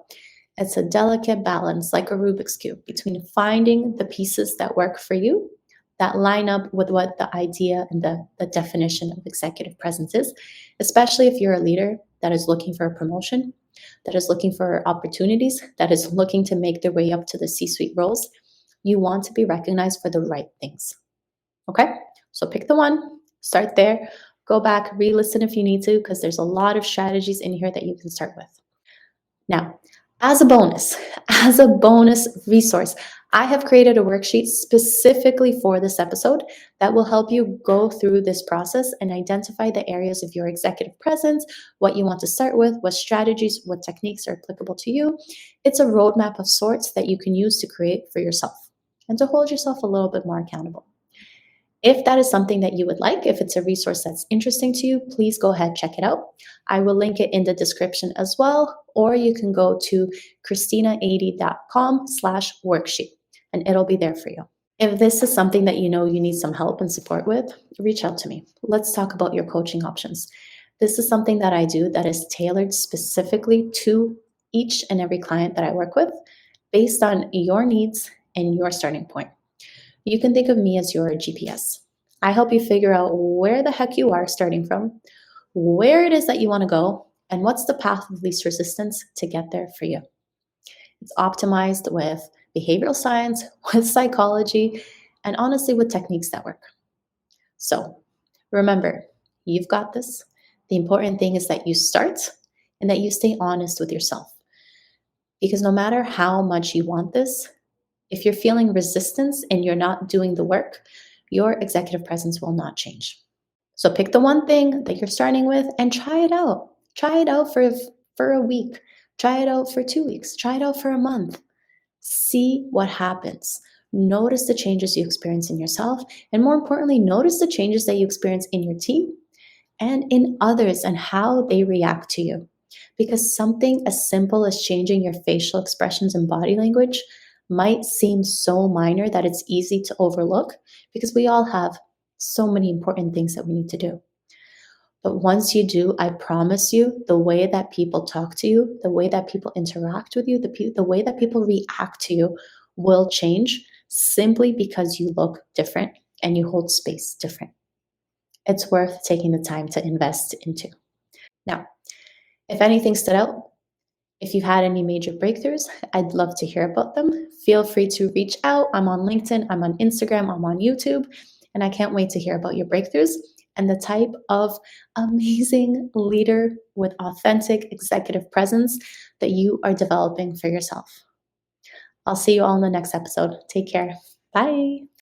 it's a delicate balance, like a Rubik's Cube, between finding the pieces that work for you, that line up with what the idea and the definition of executive presence is, especially if you're a leader that is looking for a promotion, that is looking for opportunities, that is looking to make their way up to the C-suite roles. You want to be recognized for the right things. Okay? So pick the one, start there, go back, re-listen if you need to, because there's a lot of strategies in here that you can start with. Now, as a bonus resource, I have created a worksheet specifically for this episode that will help you go through this process and identify the areas of your executive presence, what you want to start with, what strategies, what techniques are applicable to you. It's a roadmap of sorts that you can use to create for yourself and to hold yourself a little bit more accountable. If that is something that you would like, if it's a resource that's interesting to you, please go ahead, check it out. I will link it in the description as well, or you can go to christina80.com/worksheet and it'll be there for you. If this is something that you know you need some help and support with, reach out to me. Let's talk about your coaching options. This is something that I do that is tailored specifically to each and every client that I work with based on your needs and your starting point. You can think of me as your GPS. I help you figure out where the heck you are starting from, where it is that you want to go, and what's the path of least resistance to get there for you. It's optimized with behavioral science, with psychology, and honestly with techniques that work. So remember, you've got this. The important thing is that you start and that you stay honest with yourself. Because no matter how much you want this, if you're feeling resistance and you're not doing the work, your executive presence will not change. So pick the one thing that you're starting with and try it out. Try it out for a week. Try it out for 2 weeks. Try it out for a month. See what happens. Notice the changes you experience in yourself, and more importantly, notice the changes that you experience in your team and in others and how they react to you. Because something as simple as changing your facial expressions and body language might seem so minor that it's easy to overlook because we all have so many important things that we need to do. But once you do, I promise you, the way that people talk to you, the way that people interact with you, the way that people react to you will change simply because you look different and you hold space different. It's worth taking the time to invest into. Now, if anything stood out, if you had any major breakthroughs, I'd love to hear about them. Feel free to reach out. I'm on LinkedIn, I'm on Instagram, I'm on YouTube, and I can't wait to hear about your breakthroughs and the type of amazing leader with authentic executive presence that you are developing for yourself. I'll see you all in the next episode. Take care. Bye.